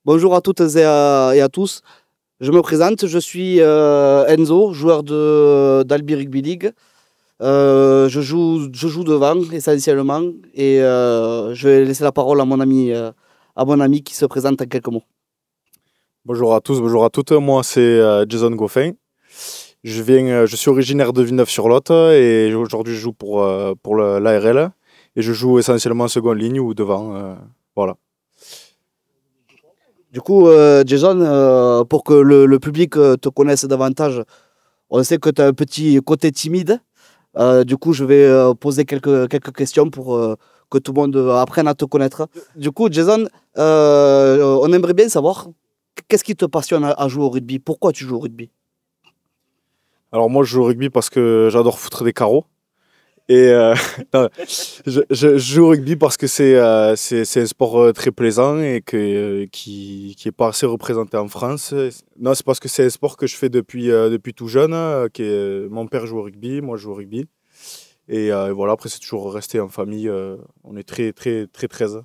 Bonjour à toutes et à tous. Je me présente, je suis Enzo, joueur d'Albi Rugby League. Je joue devant essentiellement et je vais laisser la parole à mon ami qui se présente en quelques mots. Bonjour à tous, bonjour à toutes. Moi, c'est Jason Goffin. Je suis originaire de Villeneuve-sur-Lot et aujourd'hui je joue pour l'ARL et je joue essentiellement en seconde ligne ou devant. Voilà. Du coup, Jason, pour que le public te connaisse davantage, on sait que tu as un petit côté timide. Du coup, je vais poser quelques questions pour que tout le monde apprenne à te connaître. Du coup, Jason, on aimerait bien savoir qu'est-ce qui te passionne à jouer au rugby? Pourquoi tu joues au rugby? Alors moi, je joue au rugby parce que j'adore foutre des carreaux. Et non, je joue au rugby parce que c'est un sport très plaisant et qui est pas assez représenté en France. Non, c'est parce que c'est un sport que je fais depuis tout jeune. Mon père joue au rugby, moi je joue au rugby. Et voilà, après c'est toujours resté en famille. On est très 13.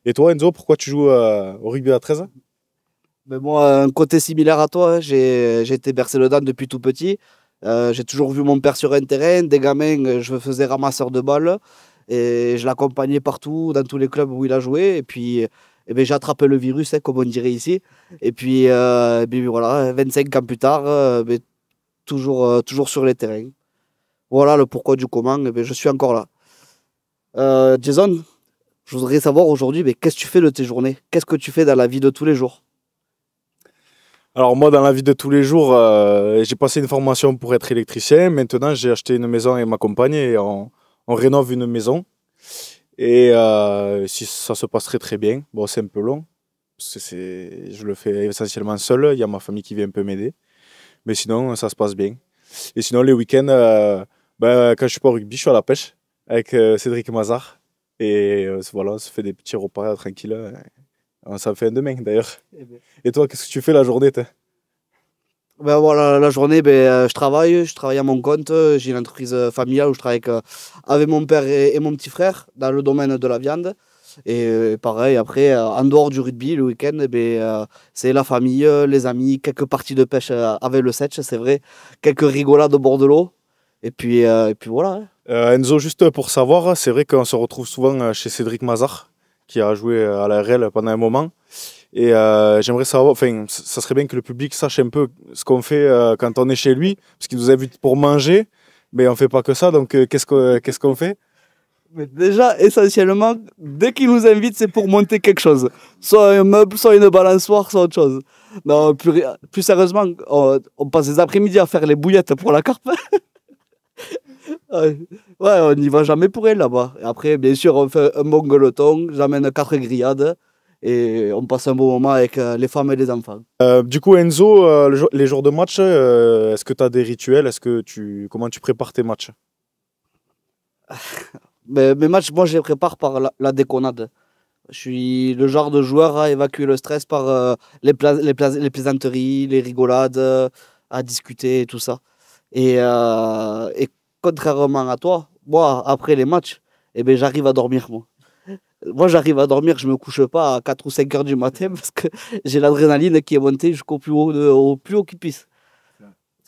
Et toi Enzo, pourquoi tu joues au rugby à 13? Ben moi, un côté similaire à toi, hein. J'ai été bercé dedans depuis tout petit. J'ai toujours vu mon père sur un terrain. Des gamins, je faisais ramasseur de balles et je l'accompagnais partout, dans tous les clubs où il a joué. Et puis, eh ben, j'ai attrapé le virus, hein, comme on dirait ici. Et puis, ben voilà, 25 ans plus tard, ben, toujours sur les terrains. Voilà le pourquoi du comment, eh ben, je suis encore là. Jason, je voudrais savoir aujourd'hui, ben, qu'est-ce que tu fais de tes journées? Qu'est-ce que tu fais dans la vie de tous les jours? Alors moi, dans la vie de tous les jours, j'ai passé une formation pour être électricien. Maintenant, j'ai acheté une maison avec ma compagne et on rénove une maison. Et si ça se passe très bien. Bon, c'est un peu long, parce que je le fais essentiellement seul. Il y a ma famille qui vient un peu m'aider. Mais sinon, ça se passe bien. Et sinon, les week-ends, quand je suis pas au rugby, je suis à la pêche avec Cédric Mazard. Et voilà, on se fait des petits repas tranquilles. Ça me fait un demain d'ailleurs. Et toi, qu'est-ce que tu fais la journée, toi? Ben voilà, la journée, ben, je travaille à mon compte. J'ai une entreprise familiale où je travaille avec mon père et mon petit frère dans le domaine de la viande. Et pareil, après, en dehors du rugby, le week-end, ben, c'est la famille, les amis, quelques parties de pêche avec le setch, c'est vrai, quelques rigolades au bord de l'eau. Et puis voilà, hein. Enzo, juste pour savoir, c'est vrai qu'on se retrouve souvent chez Cédric Mazard, qui a joué à la RL pendant un moment. Et j'aimerais savoir, enfin, ça serait bien que le public sache un peu ce qu'on fait quand on est chez lui, parce qu'il nous invite pour manger, mais on fait pas que ça, donc qu'est-ce qu'on fait? Mais déjà, essentiellement, dès qu'il nous invite, c'est pour monter quelque chose. Soit un meuble, soit une balançoire, soit autre chose. Non, plus sérieusement, on passe des après-midi à faire les bouillettes pour la carpe. Ouais, on n'y va jamais pour elle là-bas. Et après, bien sûr, on fait un bon gueuleton, j'amène 4 grillades et on passe un bon moment avec les femmes et les enfants. Du coup, Enzo, les jours de match, est-ce que tu as des rituels? Comment tu prépares tes matchs? Mes matchs, moi, je les prépare par la déconnade. Je suis le genre de joueur à évacuer le stress par les plaisanteries, les rigolades, à discuter et tout ça. Et contrairement à toi, moi, après les matchs, eh ben, j'arrive à dormir, moi. Moi, j'arrive à dormir, je me couche pas à 4 ou 5 heures du matin parce que j'ai l'adrénaline qui est montée jusqu'au plus haut, au plus haut qui puisse.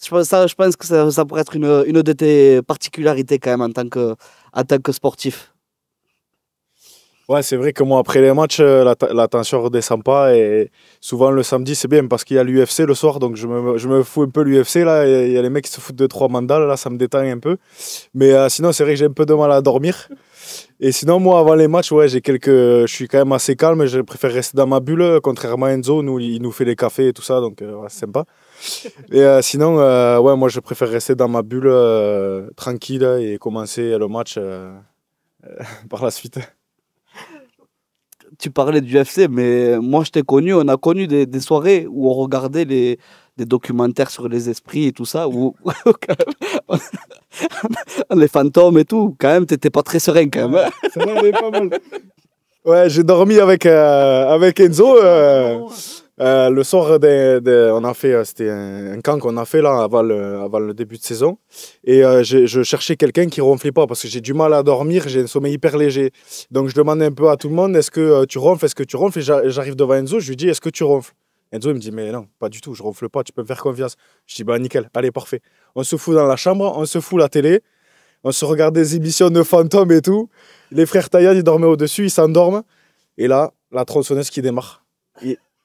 Je pense que ça pourrait être une de tes particularités quand même en tant que sportif. Ouais, c'est vrai que moi, après les matchs, la tension ne redescend pas. Et souvent, le samedi, c'est bien parce qu'il y a l'UFC le soir. Donc, je me fous un peu l'UFC. Là, il y a les mecs qui se foutent de 3 mandales. Là, ça me détend un peu. Mais sinon, c'est vrai que j'ai un peu de mal à dormir. Et sinon, moi, avant les matchs, ouais, je suis quand même assez calme. Je préfère rester dans ma bulle. Contrairement à Enzo, il nous fait les cafés et tout ça. Donc, ouais, c'est sympa. Et sinon, ouais, moi, je préfère rester dans ma bulle tranquille et commencer le match par la suite. Tu parlais du UFC, mais moi je t'ai connu, on a connu des soirées où on regardait des documentaires sur les esprits et tout ça, où les fantômes et tout, quand même, t'étais pas très serein quand même. Ouais, ça va, elle est pas mal. Ouais, j'ai dormi avec Enzo. Le soir, on a fait, c'était un camp qu'on a fait là avant le début de saison. Et je cherchais quelqu'un qui ronflait pas parce que j'ai du mal à dormir, j'ai un sommeil hyper léger. Donc je demandais un peu à tout le monde, est-ce que tu ronfles, est-ce que tu ronfles? Et j'arrive devant Enzo, je lui dis, est-ce que tu ronfles? Enzo il me dit, mais non, pas du tout, je ronfle pas, tu peux me faire confiance. Je dis, bah nickel, allez, parfait. On se fout dans la chambre, on se fout la télé, on se regarde des émissions de fantômes et tout. Les frères Taillade, ils dormaient au-dessus, ils s'endorment. Et là, la tronçonneuse qui démarre.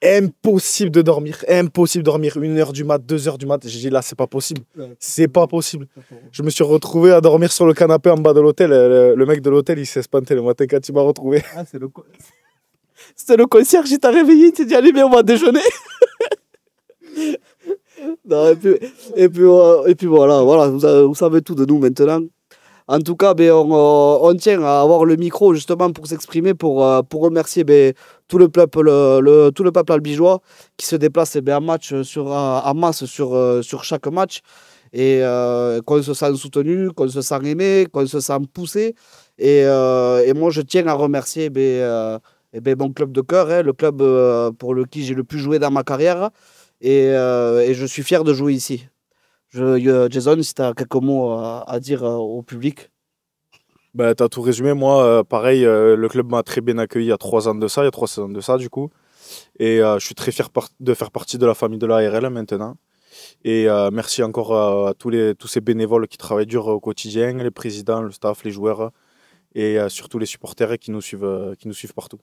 Impossible de dormir, impossible de dormir. 1h du mat, 2h du mat. J'ai dit là, c'est pas possible. C'est pas possible. Je me suis retrouvé à dormir sur le canapé en bas de l'hôtel. Le mec de l'hôtel, il s'est espanté le matin quand il m'a retrouvé. Ah, c'était le concierge, il t'a réveillé, il t'a dit allez, viens, on va déjeuner. Non, et puis voilà, vous savez tout de nous maintenant. En tout cas, ben, on tient à avoir le micro justement pour s'exprimer, pour remercier ben, tout le peuple, tout le peuple albigeois qui se déplace ben, en masse sur chaque match et qu'on se sent soutenu, qu'on se sent aimé, qu'on se sent poussé. Et moi, je tiens à remercier mon club de cœur, hein, le club pour lequel j'ai le plus joué dans ma carrière. Et je suis fier de jouer ici. Jason, si tu as quelques mots à dire au public. Bah, t'as tout résumé. Moi, pareil, le club m'a très bien accueilli il y a 3 ans de ça, il y a 3 saisons de ça, du coup. Et je suis très fier de faire partie de la famille de l'ARL maintenant. Et merci encore à tous ces bénévoles qui travaillent dur au quotidien, les présidents, le staff, les joueurs et surtout les supporters qui nous suivent partout.